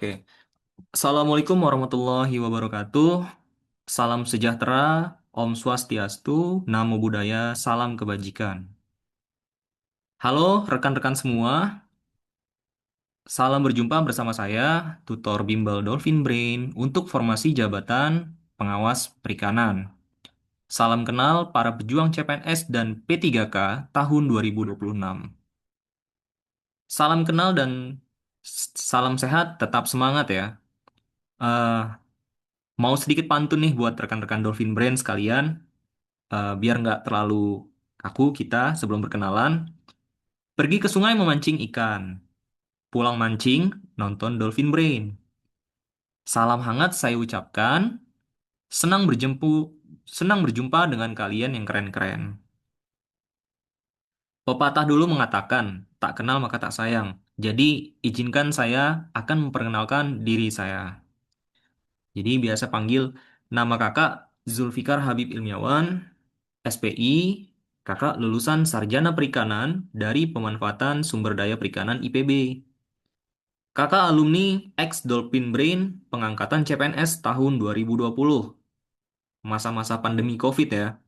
Oke, Assalamualaikum warahmatullahi wabarakatuh. Salam sejahtera, Om Swastiastu, Namo Buddhaya, salam kebajikan. Halo rekan-rekan semua, salam berjumpa bersama saya, Tutor Bimbel Dolphin Brain untuk formasi jabatan pengawas perikanan. Salam kenal para pejuang CPNS dan P3K tahun 2026. Salam kenal dan salam sehat, tetap semangat ya. Eh, Mau sedikit pantun nih buat rekan-rekan Dolphin Brain sekalian. Biar nggak terlalu kaku kita sebelum berkenalan. Pergi ke sungai memancing ikan. Pulang mancing, nonton Dolphin Brain. Salam hangat saya ucapkan. Senang senang berjumpa dengan kalian yang keren-keren. Pepatah dulu mengatakan, tak kenal maka tak sayang. Jadi, izinkan saya akan memperkenalkan diri saya. Jadi, biasa panggil nama kakak Zulfikar Habib Ilmiawan, SPI, kakak lulusan Sarjana Perikanan dari Pemanfaatan Sumber Daya Perikanan IPB. Kakak alumni ex-Dolphin Brain pengangkatan CPNS tahun 2020, masa-masa pandemi COVID ya.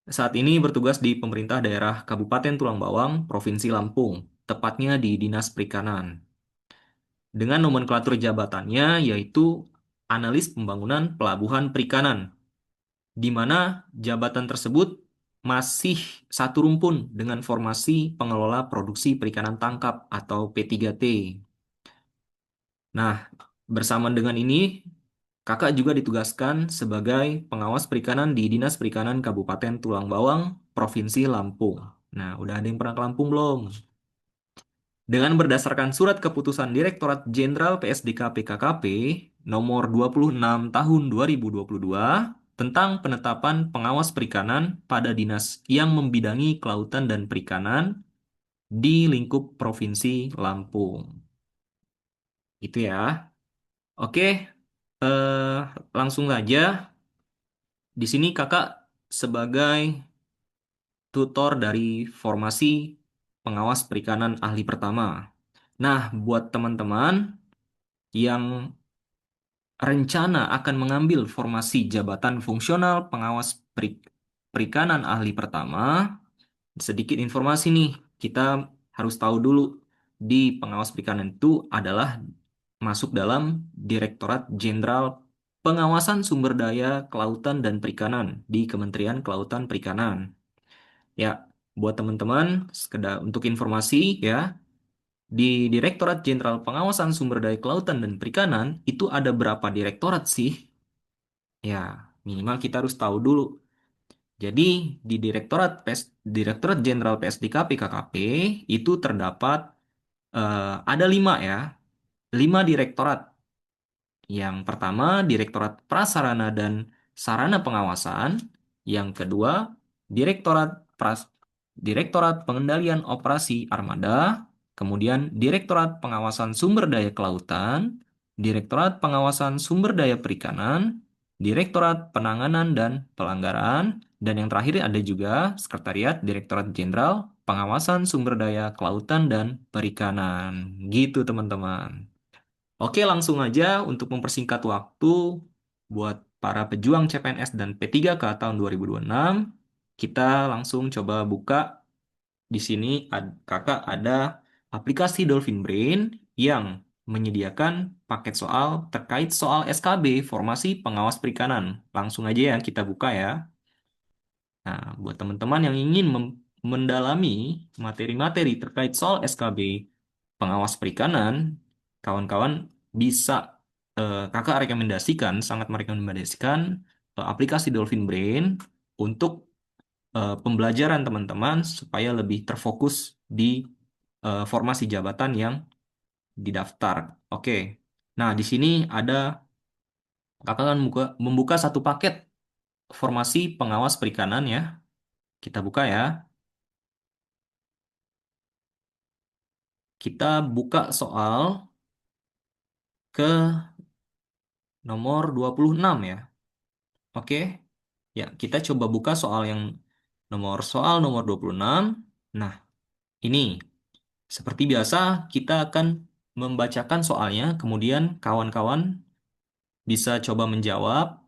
Saat ini bertugas di pemerintah daerah Kabupaten Tulang Bawang, Provinsi Lampung, tepatnya di Dinas Perikanan. Dengan nomenklatur jabatannya yaitu Analis Pembangunan Pelabuhan Perikanan, di mana jabatan tersebut masih satu rumpun dengan formasi pengelola produksi perikanan tangkap atau P3T. Nah, bersama dengan ini, kakak juga ditugaskan sebagai pengawas perikanan di Dinas Perikanan Kabupaten Tulang Bawang, Provinsi Lampung. Nah, udah ada yang pernah ke Lampung belum? Dengan berdasarkan Surat Keputusan Direktorat Jenderal PSDK PKKP nomor 26 tahun 2022 tentang penetapan pengawas perikanan pada dinas yang membidangi kelautan dan perikanan di lingkup Provinsi Lampung. Itu ya. Oke, langsung saja. Di sini kakak sebagai tutor dari formasi pengawas perikanan ahli pertama. Nah, buat teman-teman yang rencana akan mengambil formasi jabatan fungsional pengawas perikanan ahli pertama, sedikit informasi nih, kita harus tahu dulu di pengawas perikanan itu adalah masuk dalam Direktorat Jenderal Pengawasan Sumber Daya Kelautan dan Perikanan di Kementerian Kelautan Perikanan. Ya, buat teman-teman, sekedar untuk informasi ya, di Direktorat Jenderal Pengawasan Sumber Daya Kelautan dan Perikanan itu ada berapa direktorat sih? Ya, minimal kita harus tahu dulu. Jadi di Direktorat Jenderal PSDK PKKP itu terdapat ada 5 ya, 5 direktorat. Yang pertama Direktorat Prasarana dan Sarana Pengawasan, yang kedua Direktorat Direktorat Pengendalian Operasi Armada, kemudian Direktorat Pengawasan Sumber Daya Kelautan, Direktorat Pengawasan Sumber Daya Perikanan, Direktorat Penanganan dan Pelanggaran, dan yang terakhir ada juga Sekretariat Direktorat Jenderal Pengawasan Sumber Daya Kelautan dan Perikanan. Gitu teman-teman. Oke, langsung aja untuk mempersingkat waktu buat para pejuang CPNS dan P3K tahun 2026, kita langsung coba buka di sini kakak ada aplikasi Dolphin Brain yang menyediakan paket soal terkait soal SKB Formasi Pengawas Perikanan. Langsung aja ya kita buka ya. Nah, buat teman-teman yang ingin mendalami materi-materi terkait soal SKB pengawas perikanan, kawan-kawan bisa kakak rekomendasikan, sangat merekomendasikan aplikasi Dolphin Brain untuk pembelajaran teman-teman supaya lebih terfokus di formasi jabatan yang didaftar. Oke. Nah, di sini ada kakak akan membuka satu paket formasi pengawas perikanan ya. Kita buka ya. Kita buka soal ke nomor 26 ya. Oke. Ya, kita coba buka soal nomor 26. Nah, ini seperti biasa kita akan membacakan soalnya, kemudian kawan-kawan bisa coba menjawab.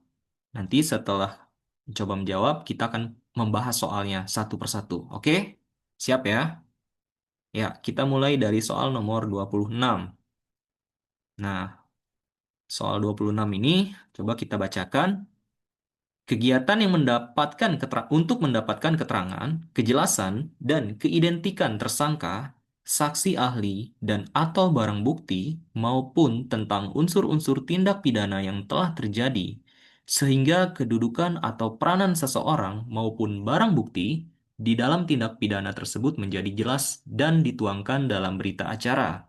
Nanti setelah coba menjawab, kita akan membahas soalnya satu persatu. Oke? Siap ya? Ya, kita mulai dari soal nomor 26. Nah, soal 26 ini coba kita bacakan. Kegiatan yang untuk mendapatkan keterangan, kejelasan, dan keidentikan tersangka, saksi ahli, dan atau barang bukti maupun tentang unsur-unsur tindak pidana yang telah terjadi, sehingga kedudukan atau peranan seseorang maupun barang bukti di dalam tindak pidana tersebut menjadi jelas dan dituangkan dalam berita acara.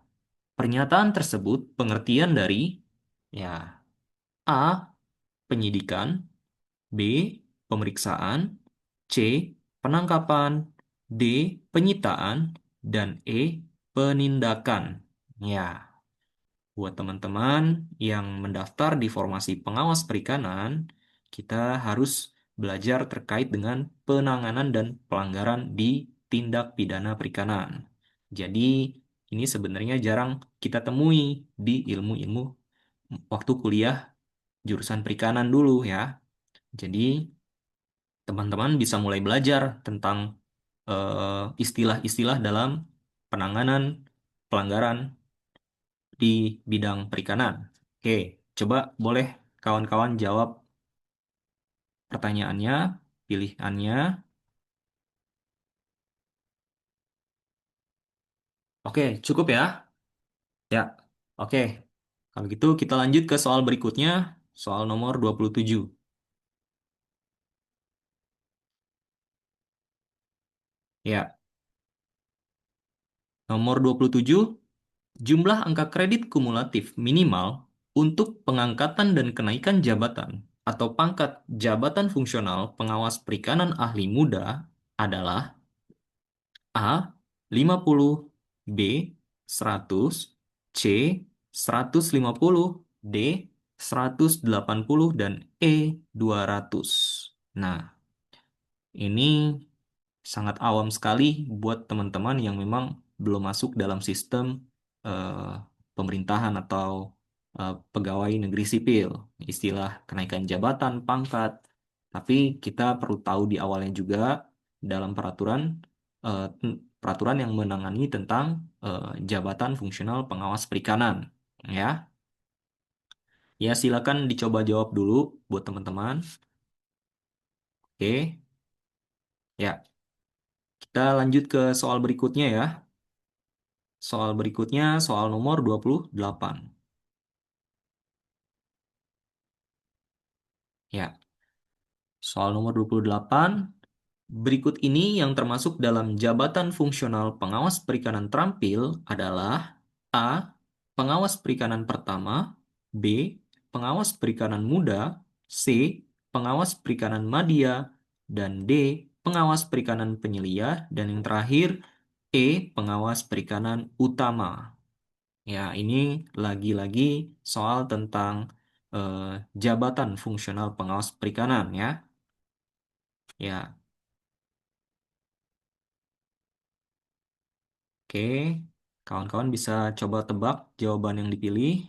Pernyataan tersebut pengertian dari ya A. Penyidikan, B. Pemeriksaan, C. Penangkapan, D. Penyitaan, dan E. Penindakan. Ya, buat teman-teman yang mendaftar di formasi pengawas perikanan, kita harus belajar terkait dengan penanganan dan pelanggaran di tindak pidana perikanan. Jadi, ini sebenarnya jarang kita temui di ilmu-ilmu waktu kuliah jurusan perikanan dulu ya. Jadi, teman-teman bisa mulai belajar tentang istilah-istilah dalam penanganan pelanggaran di bidang perikanan. Oke, coba boleh kawan-kawan jawab pertanyaannya, pilihannya. Oke, cukup ya? Ya, oke. Kalau gitu kita lanjut ke soal berikutnya, soal nomor 27. Ya, nomor 27. Jumlah angka kredit kumulatif minimal untuk pengangkatan dan kenaikan jabatan atau pangkat jabatan fungsional pengawas perikanan ahli muda adalah A. 50, B. 100, C. 150, D. 180, dan E. 200. Nah, ini sangat awam sekali buat teman-teman yang memang belum masuk dalam sistem eh, pemerintahan atau pegawai negeri sipil, istilah kenaikan jabatan, pangkat. Tapi kita perlu tahu di awalnya juga dalam peraturan yang menangani tentang jabatan fungsional pengawas perikanan, ya. Ya, silakan dicoba jawab dulu buat teman-teman. Oke, ya. Kita lanjut ke soal berikutnya ya. Soal berikutnya, soal nomor 28. Ya, soal nomor 28. Berikut ini yang termasuk dalam jabatan fungsional pengawas perikanan terampil adalah A. Pengawas perikanan pertama, B. Pengawas perikanan muda, C. Pengawas perikanan madya, dan D. Pengawas perikanan penyelia, dan yang terakhir E. Pengawas perikanan utama. Ya, ini lagi-lagi soal tentang eh, jabatan fungsional pengawas perikanan ya. Ya, oke. Kawan-kawan bisa coba tebak jawaban yang dipilih.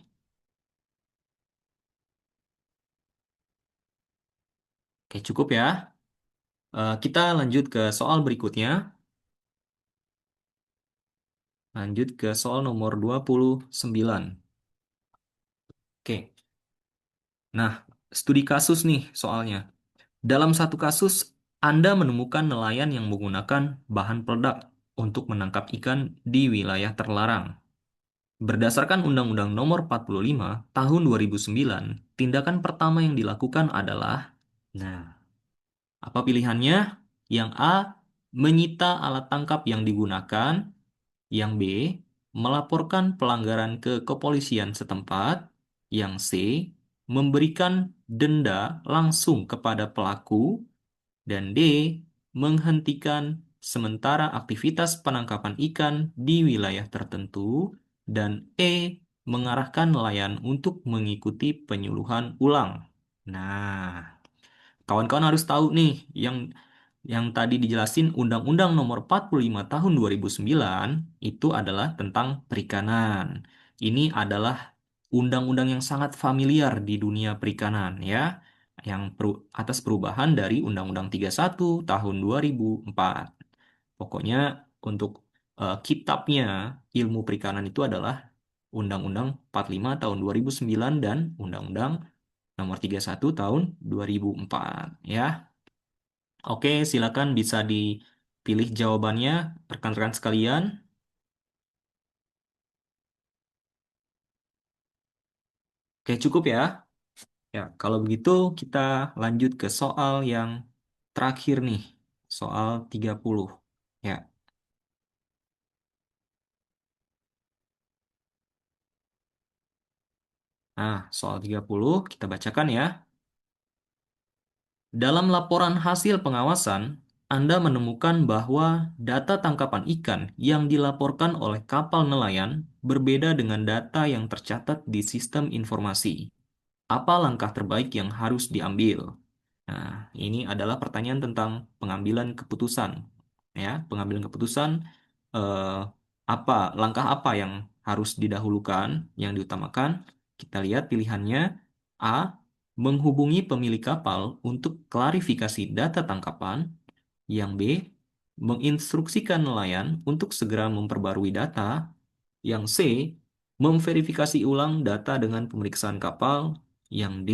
Oke, cukup ya. Kita lanjut ke soal berikutnya. Lanjut ke soal nomor 29. Oke. Nah, studi kasus nih soalnya. Dalam satu kasus, Anda menemukan nelayan yang menggunakan bahan peledak untuk menangkap ikan di wilayah terlarang. Berdasarkan Undang-Undang Nomor 45 Tahun 2009, tindakan pertama yang dilakukan adalah, nah, apa pilihannya? Yang A, menyita alat tangkap yang digunakan. Yang B, melaporkan pelanggaran ke kepolisian setempat. Yang C, memberikan denda langsung kepada pelaku. Dan D, menghentikan sementara aktivitas penangkapan ikan di wilayah tertentu. Dan E, mengarahkan nelayan untuk mengikuti penyuluhan ulang. Nah, kawan-kawan harus tahu nih, yang tadi dijelasin Undang-Undang Nomor 45 Tahun 2009 itu adalah tentang perikanan. Ini adalah undang-undang yang sangat familiar di dunia perikanan ya, yang atas perubahan dari Undang-Undang 31 tahun 2004. Pokoknya untuk kitabnya ilmu perikanan itu adalah Undang-Undang 45 tahun 2009 dan Undang-Undang nomor 31 tahun 2004 ya. Oke, silakan bisa dipilih jawabannya rekan-rekan sekalian. Oke, cukup ya. Ya, kalau begitu kita lanjut ke soal yang terakhir nih. Soal 30. Ya. Nah, soal 30 kita bacakan ya. Dalam laporan hasil pengawasan, Anda menemukan bahwa data tangkapan ikan yang dilaporkan oleh kapal nelayan berbeda dengan data yang tercatat di sistem informasi. Apa langkah terbaik yang harus diambil? Nah, ini adalah pertanyaan tentang pengambilan keputusan. Ya, pengambilan keputusan eh, langkah apa yang harus didahulukan, yang diutamakan? Kita lihat pilihannya. A. Menghubungi pemilik kapal untuk klarifikasi data tangkapan. Yang B. Menginstruksikan nelayan untuk segera memperbarui data. Yang C. Memverifikasi ulang data dengan pemeriksaan kapal. Yang D.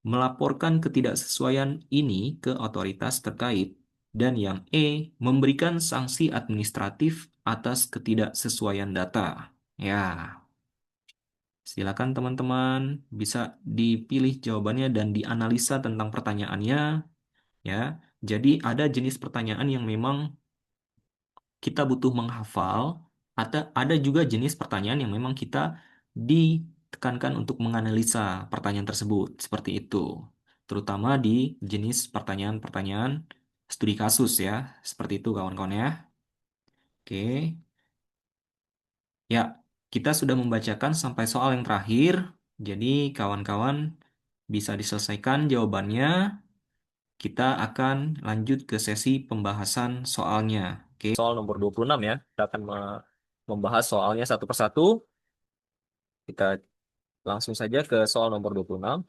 Melaporkan ketidaksesuaian ini ke otoritas terkait. Dan yang E. Memberikan sanksi administratif atas ketidaksesuaian data. Ya, silakan teman-teman bisa dipilih jawabannya dan dianalisa tentang pertanyaannya. Ya, jadi ada jenis pertanyaan yang memang kita butuh menghafal, atau ada juga jenis pertanyaan yang memang kita ditekankan untuk menganalisa pertanyaan tersebut, seperti itu. Terutama di jenis pertanyaan-pertanyaan studi kasus ya, seperti itu kawan-kawan ya. Oke, ya kita sudah membacakan sampai soal yang terakhir, jadi kawan-kawan bisa diselesaikan jawabannya. Kita akan lanjut ke sesi pembahasan soalnya. Oke, soal nomor 26 ya. Kita akan membahas soalnya satu persatu. Kita langsung saja ke soal nomor 26.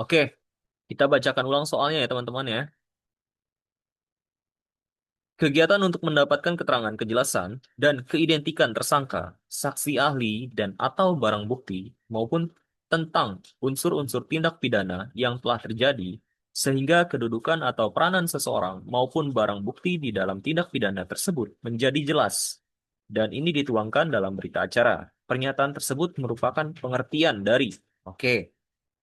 Oke, kita bacakan ulang soalnya ya teman-teman ya. Kegiatan untuk mendapatkan keterangan kejelasan dan keidentikan tersangka, saksi ahli, dan atau barang bukti, maupun tentang unsur-unsur tindak pidana yang telah terjadi, sehingga kedudukan atau peranan seseorang maupun barang bukti di dalam tindak pidana tersebut menjadi jelas. Dan ini dituangkan dalam berita acara. Pernyataan tersebut merupakan pengertian dari, oke,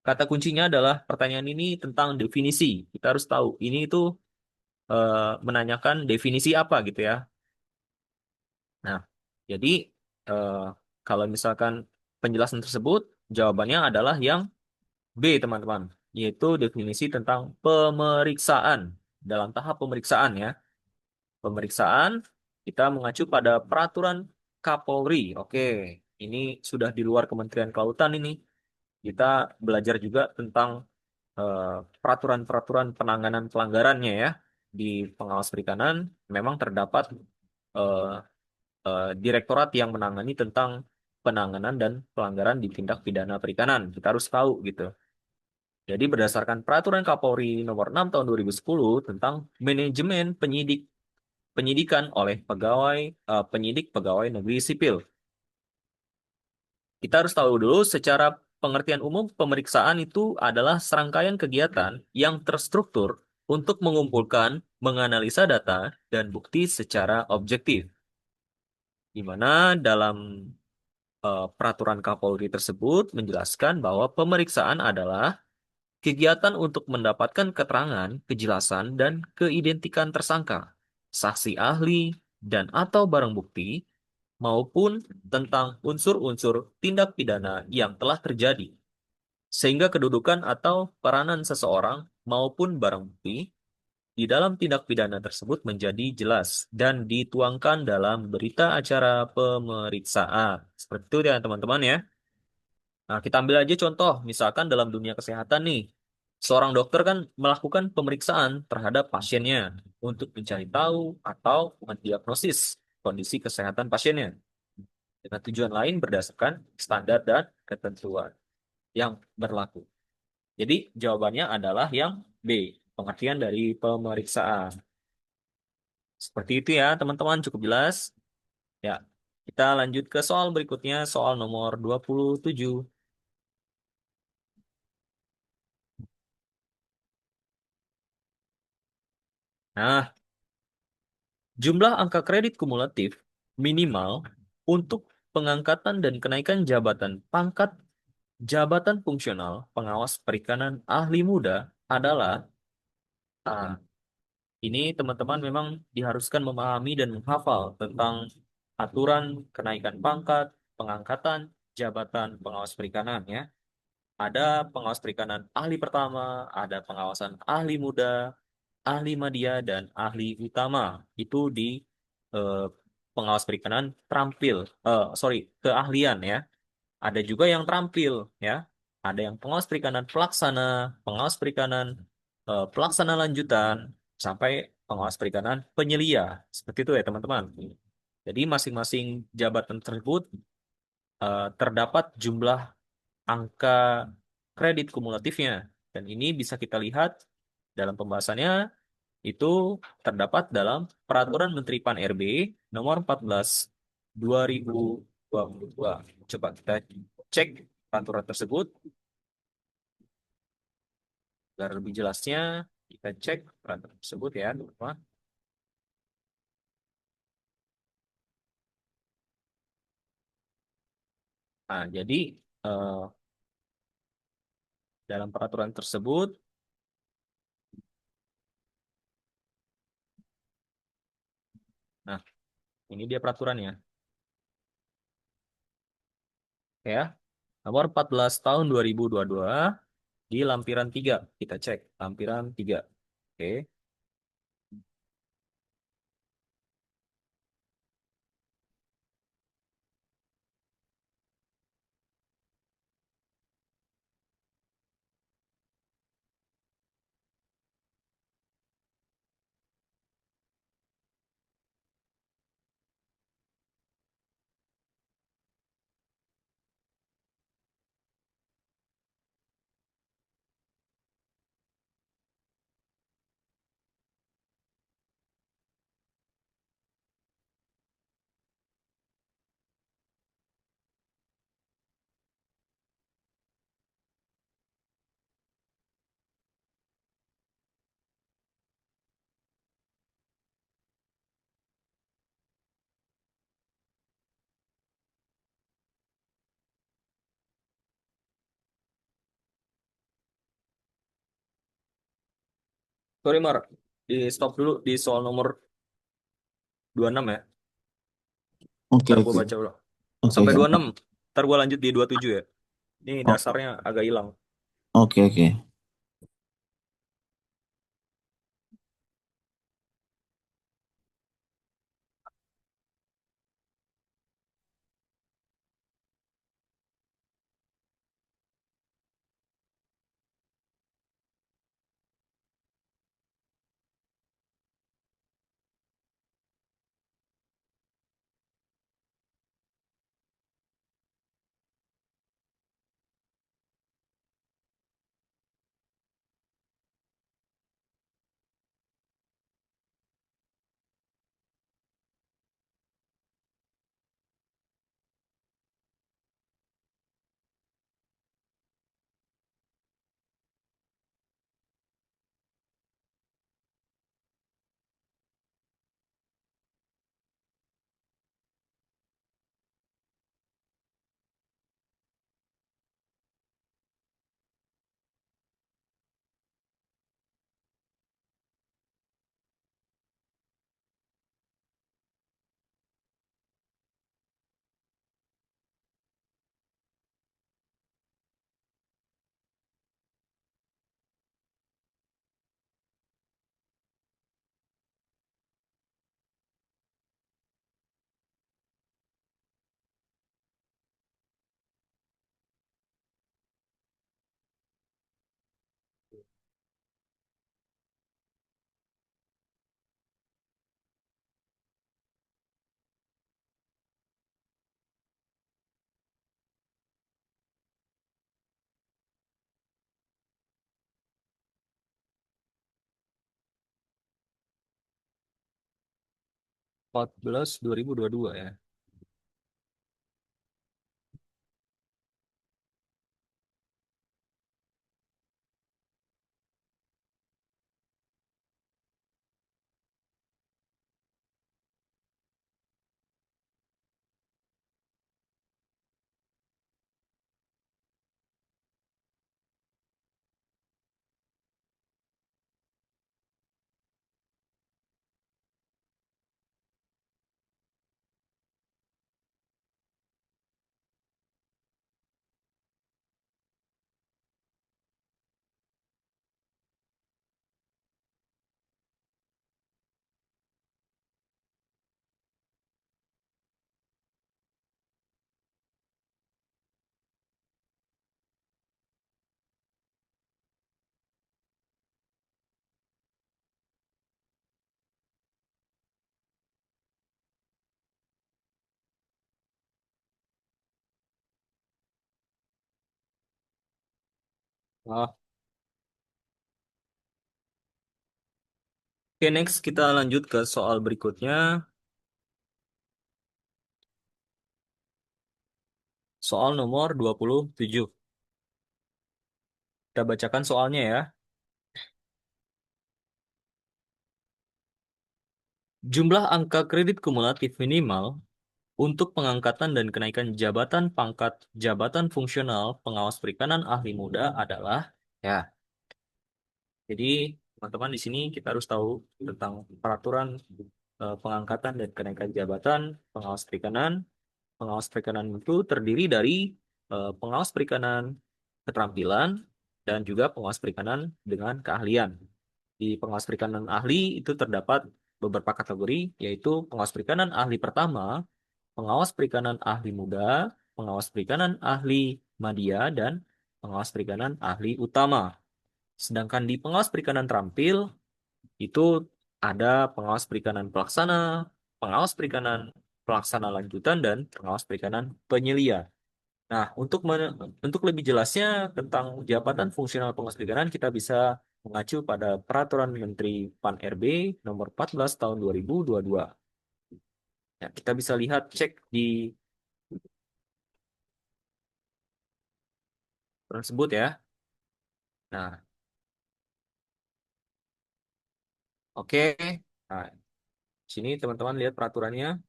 kata kuncinya adalah pertanyaan ini tentang definisi. Kita harus tahu ini itu menanyakan definisi apa gitu ya. Nah, jadi eh, kalau misalkan penjelasan tersebut, jawabannya adalah yang B, teman-teman, yaitu definisi tentang pemeriksaan. Dalam tahap pemeriksaan ya, pemeriksaan kita mengacu pada peraturan Kapolri. Oke, ini sudah di luar Kementerian Kelautan ini. Kita belajar juga tentang eh, peraturan-peraturan penanganan pelanggarannya ya. Di pengawas perikanan memang terdapat eh, direktorat yang menangani tentang penanganan dan pelanggaran di tindak pidana perikanan. Kita harus tahu gitu. Jadi berdasarkan peraturan Kapolri nomor 6 tahun 2010 tentang manajemen penyidikan oleh penyidik pegawai negeri sipil. Kita harus tahu dulu secara pengertian umum pemeriksaan itu adalah serangkaian kegiatan yang terstruktur untuk mengumpulkan, menganalisa data dan bukti secara objektif. Di mana dalam peraturan Kapolri tersebut menjelaskan bahwa pemeriksaan adalah kegiatan untuk mendapatkan keterangan, kejelasan, dan keidentikan tersangka, saksi ahli, dan atau barang bukti, maupun tentang unsur-unsur tindak pidana yang telah terjadi, sehingga kedudukan atau peranan seseorang maupun barang bukti di dalam tindak pidana tersebut menjadi jelas dan dituangkan dalam berita acara pemeriksaan. Seperti itu ya teman-teman ya. Nah, kita ambil aja contoh, misalkan dalam dunia kesehatan nih, seorang dokter kan melakukan pemeriksaan terhadap pasiennya. untuk mencari tahu atau mendiagnosis kondisi kesehatan pasiennya dengan tujuan lain berdasarkan standar dan ketentuan yang berlaku. Jadi jawabannya adalah yang B, pengertian dari pemeriksaan. Seperti itu ya, teman-teman, cukup jelas? Ya, kita lanjut ke soal berikutnya, soal nomor 27. Nah, jumlah angka kredit kumulatif minimal untuk pengangkatan dan kenaikan jabatan pangkat jabatan fungsional pengawas perikanan ahli muda adalah A. Ini teman-teman memang diharuskan memahami dan menghafal tentang aturan kenaikan pangkat, pengangkatan, jabatan pengawas perikanan ya. Ada pengawas perikanan ahli pertama, ada pengawasan ahli muda, ahli media, dan ahli utama. Itu di eh, pengawas perikanan terampil, sorry, keahlian ya. Ada juga yang terampil ya. Ada yang pengawas perikanan pelaksana, pengawas perikanan pelaksana lanjutan, sampai pengawas perikanan penyelia. Seperti itu ya teman-teman. Jadi masing-masing jabatan tersebut terdapat jumlah angka kredit kumulatifnya. Dan ini bisa kita lihat dalam pembahasannya itu terdapat dalam Peraturan Menteri Pan-RB nomor 14 2022. Coba kita cek peraturan tersebut agar lebih jelasnya kita cek peraturan tersebut ya, teman-teman. Nah, jadi eh, dalam peraturan tersebut, nah ini dia peraturannya ya. Nomor 14 tahun 2022 di lampiran 3. Kita cek lampiran 3. Oke. Sorry Mar, di stop dulu di soal nomor 26 ya. Oke, Ntar gue oke. baca dulu. Oke, Sampai oke, 26. aman. Ntar gue lanjut di 27 ya. Ini O- dasarnya agak hilang. Oke, oke. 14 2022 ya. Oh, oke, next kita lanjut ke soal berikutnya. Soal nomor 27. Kita bacakan soalnya ya. Jumlah angka kredit kumulatif minimal untuk pengangkatan dan kenaikan jabatan pangkat jabatan fungsional pengawas perikanan ahli muda adalah ya. Jadi teman-teman di sini kita harus tahu tentang peraturan pengangkatan dan kenaikan jabatan pengawas perikanan. Pengawas perikanan itu terdiri dari pengawas perikanan keterampilan dan juga pengawas perikanan dengan keahlian. Di pengawas perikanan ahli itu terdapat beberapa kategori, yaitu pengawas perikanan ahli pertama, pengawas perikanan ahli muda, pengawas perikanan ahli madya, dan pengawas perikanan ahli utama. Sedangkan di pengawas perikanan terampil, itu ada pengawas perikanan pelaksana, pengawas perikanan pelaksana lanjutan, dan pengawas perikanan penyelia. Nah, untuk lebih jelasnya tentang jabatan fungsional pengawas perikanan, kita bisa mengacu pada Peraturan Menteri Pan-RB nomor 14 tahun 2022. Ya, kita bisa lihat cek di tersebut ya. Nah, oke. Nah, sini teman-teman lihat peraturannya.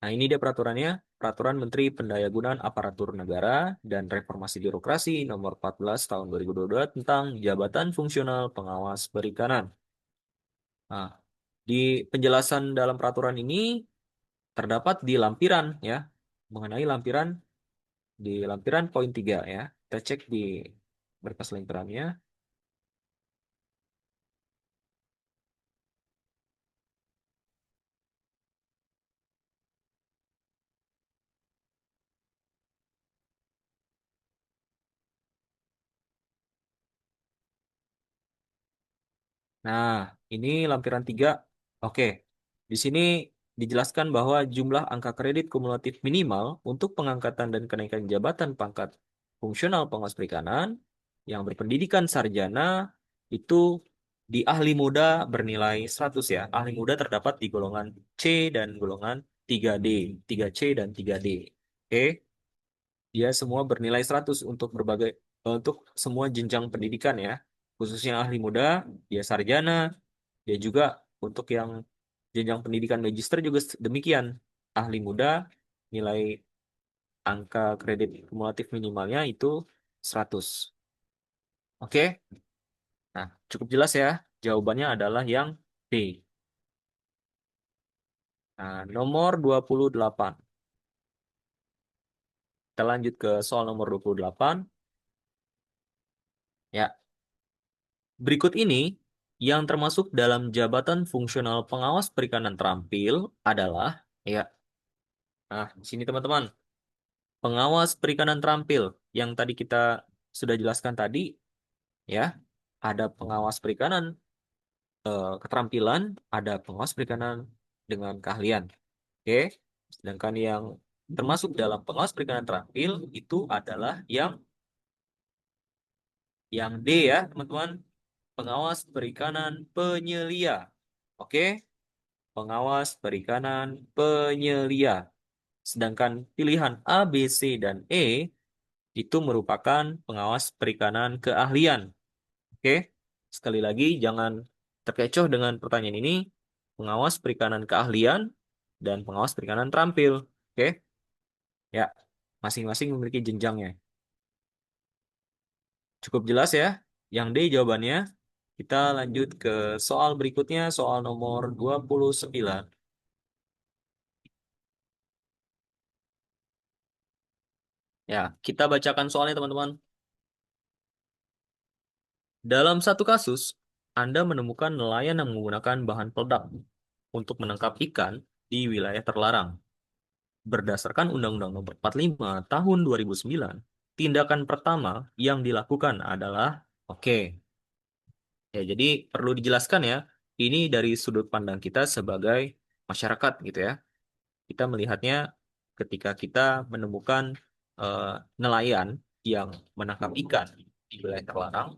Nah, ini dia peraturannya. Peraturan Menteri Pendayagunaan Aparatur Negara dan Reformasi Birokrasi nomor 14 tahun 2022 tentang jabatan fungsional pengawas perikanan. Nah, di penjelasan dalam peraturan ini terdapat di lampiran ya, mengenai lampiran di lampiran poin 3 ya. Kita cek di berkas lampirannya. Nah, ini lampiran 3. Oke. Di sini dijelaskan bahwa jumlah angka kredit kumulatif minimal untuk pengangkatan dan kenaikan jabatan pangkat fungsional pengawas perikanan yang berpendidikan sarjana itu di ahli muda bernilai 100 ya. Ahli muda terdapat di golongan C dan golongan 3D, 3C dan 3D. Oke, dia semua bernilai 100 untuk untuk semua jenjang pendidikan ya. Khususnya ahli muda, dia sarjana, dia juga untuk yang jenjang pendidikan magister juga demikian. Ahli muda nilai angka kredit kumulatif minimalnya itu 100. Oke? Nah, cukup jelas ya. Jawabannya adalah yang B. Nah, nomor 28. Kita lanjut ke soal nomor 28. Ya, berikut ini yang termasuk dalam jabatan fungsional pengawas perikanan terampil adalah ya. Nah, di sini teman-teman, pengawas perikanan terampil yang tadi kita sudah jelaskan tadi ya, ada pengawas perikanan keterampilan, ada pengawas perikanan dengan keahlian. Oke. Sedangkan yang termasuk dalam pengawas perikanan terampil itu adalah yang D ya, teman-teman. Pengawas perikanan penyelia. Oke. pengawas perikanan penyelia. Sedangkan pilihan A, B, C, dan E itu merupakan pengawas perikanan keahlian. Oke, sekali lagi jangan terkecoh dengan pertanyaan ini. Pengawas perikanan keahlian dan pengawas perikanan terampil. Oke, ya, masing-masing memiliki jenjangnya. Cukup jelas ya? Yang D jawabannya. Kita lanjut ke soal berikutnya, soal nomor 29. Ya, kita bacakan soalnya teman-teman. Dalam satu kasus, Anda menemukan nelayan yang menggunakan bahan peledak untuk menangkap ikan di wilayah terlarang. Berdasarkan Undang-Undang Nomor 45 Tahun 2009, tindakan pertama yang dilakukan adalah, oke, ya jadi perlu dijelaskan ya, ini dari sudut pandang kita sebagai masyarakat gitu ya. Kita melihatnya ketika kita menemukan eh, nelayan yang menangkap ikan di wilayah terlarang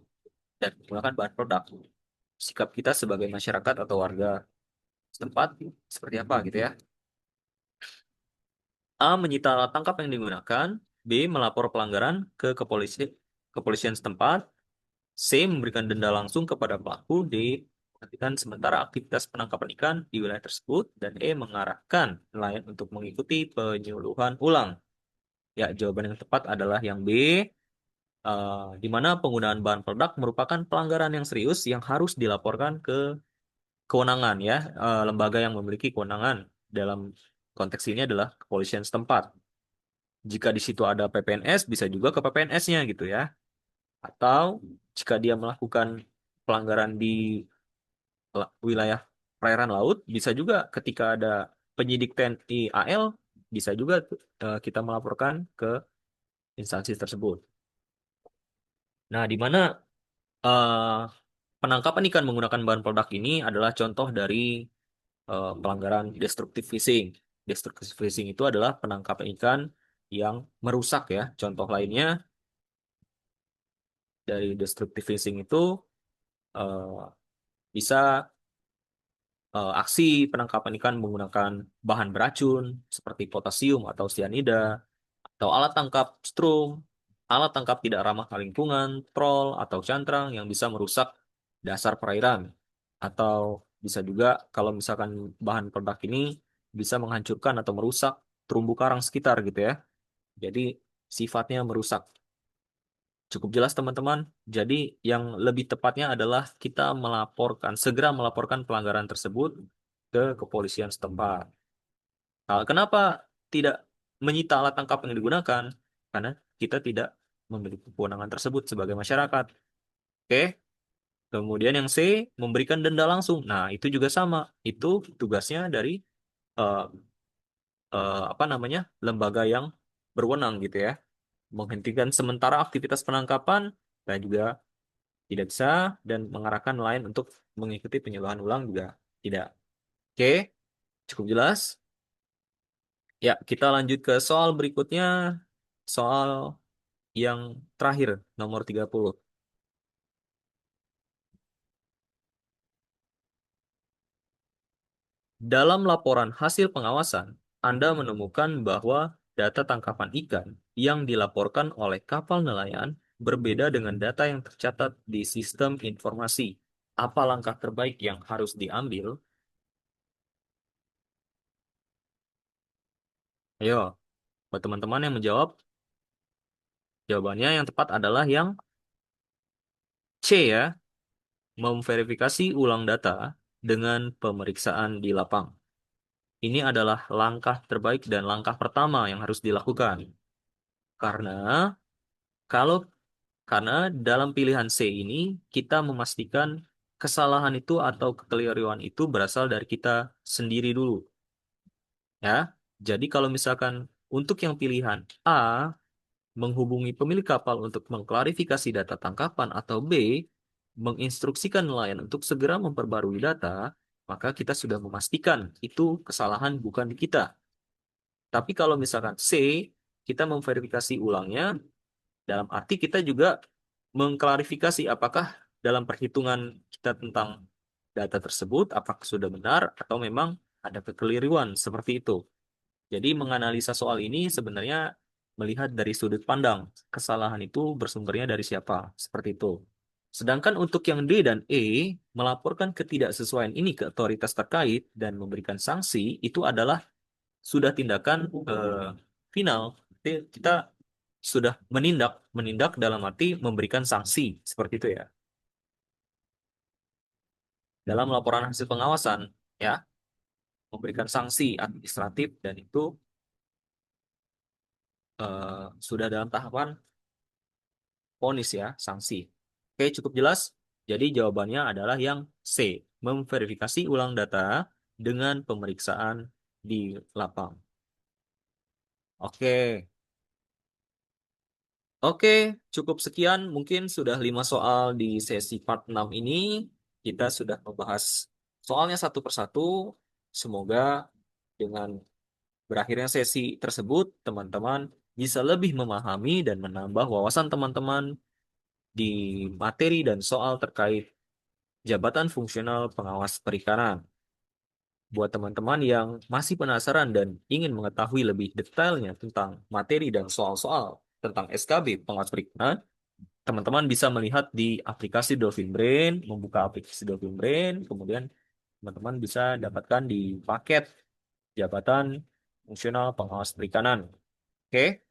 dan menggunakan bahan peledak. Sikap kita sebagai masyarakat atau warga setempat seperti apa gitu ya. A. Menyita alat tangkap yang digunakan. B. Melapor pelanggaran ke kepolisian setempat. C. Memberikan denda langsung kepada pelaku. D. Menghentikan sementara aktivitas penangkapan ikan di wilayah tersebut. Dan E. Mengarahkan nelayan untuk mengikuti penyuluhan ulang. Ya, jawaban yang tepat adalah yang B, di mana penggunaan bahan peledak merupakan pelanggaran yang serius yang harus dilaporkan ke kewenangan ya, lembaga yang memiliki kewenangan dalam konteks ini adalah kepolisian setempat. Jika di situ ada PPNS, bisa juga ke PPNS-nya gitu ya. Atau jika dia melakukan pelanggaran di wilayah perairan laut, bisa juga ketika ada penyidik TNI AL, bisa juga kita melaporkan ke instansi tersebut. Nah, di mana eh, penangkapan ikan menggunakan bahan peledak ini adalah contoh dari pelanggaran destructive fishing. Destructive fishing itu adalah penangkapan ikan yang merusak ya. Contoh lainnya dari destructive fishing itu eh, bisa aksi penangkapan ikan menggunakan bahan beracun seperti potasium atau sianida, atau alat tangkap strum, alat tangkap tidak ramah lingkungan, troll atau cantrang yang bisa merusak dasar perairan. Atau bisa juga kalau misalkan bahan peledak ini bisa menghancurkan atau merusak terumbu karang sekitar gitu ya. Jadi sifatnya merusak. Cukup jelas teman-teman. Jadi yang lebih tepatnya adalah kita segera melaporkan pelanggaran tersebut ke kepolisian setempat. Nah, kenapa tidak menyita alat tangkap yang digunakan? Karena kita tidak memiliki kewenangan tersebut sebagai masyarakat. Oke. Kemudian yang C, memberikan denda langsung. Nah, itu juga sama. Itu tugasnya dari eh, apa namanya, lembaga yang berwenang gitu ya. Menghentikan sementara aktivitas penangkapan dan juga tidak bisa, dan mengarahkan nelayan untuk mengikuti penyuluhan ulang juga tidak. Oke, cukup jelas. Ya, kita lanjut ke soal berikutnya. Soal yang terakhir, nomor 30. Dalam laporan hasil pengawasan, Anda menemukan bahwa data tangkapan ikan yang dilaporkan oleh kapal nelayan berbeda dengan data yang tercatat di sistem informasi. Apa langkah terbaik yang harus diambil? Ayo, buat teman-teman yang menjawab, jawabannya yang tepat adalah yang C ya, memverifikasi ulang data dengan pemeriksaan di lapang. Ini adalah langkah terbaik dan langkah pertama yang harus dilakukan. Karena kalau karena dalam pilihan C ini kita memastikan kesalahan itu atau kekeliruan itu berasal dari kita sendiri dulu, ya. Jadi kalau misalkan untuk yang pilihan A, menghubungi pemilik kapal untuk mengklarifikasi data tangkapan, atau B, menginstruksikan nelayan untuk segera memperbarui data, maka kita sudah memastikan itu kesalahan bukan di kita. Tapi kalau misalkan C, kita memverifikasi ulangnya, dalam arti kita juga mengklarifikasi apakah dalam perhitungan kita tentang data tersebut, apakah sudah benar atau memang ada kekeliruan seperti itu. Jadi menganalisa soal ini sebenarnya melihat dari sudut pandang kesalahan itu bersumbernya dari siapa, seperti itu. Sedangkan untuk yang D dan E melaporkan ketidaksesuaian ini ke otoritas terkait dan memberikan sanksi itu adalah sudah tindakan final. Jadi kita sudah menindak, menindak dalam arti memberikan sanksi seperti itu ya. Dalam laporan hasil pengawasan ya, memberikan sanksi administratif dan itu sudah dalam tahapan vonis ya, sanksi. Oke, cukup jelas. Jadi jawabannya adalah yang C, memverifikasi ulang data dengan pemeriksaan di lapang. Oke, oke, cukup sekian. Mungkin sudah 5 soal di sesi part 6 ini. Kita sudah membahas soalnya satu persatu. Semoga dengan berakhirnya sesi tersebut, teman-teman bisa lebih memahami dan menambah wawasan teman-teman di materi dan soal terkait jabatan fungsional pengawas perikanan. Buat teman-teman yang masih penasaran dan ingin mengetahui lebih detailnya tentang materi dan soal-soal tentang SKB pengawas perikanan, teman-teman bisa melihat di aplikasi Dolphin Brain, membuka aplikasi Dolphin Brain, kemudian teman-teman bisa dapatkan di paket jabatan fungsional pengawas perikanan. Oke,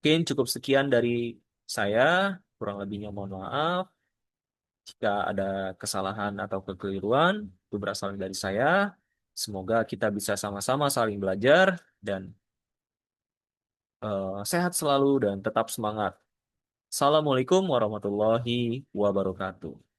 mungkin cukup sekian dari saya, kurang lebihnya mohon maaf. Jika ada kesalahan atau kekeliruan, itu berasal dari saya. Semoga kita bisa sama-sama saling belajar dan sehat selalu dan tetap semangat. Assalamualaikum warahmatullahi wabarakatuh.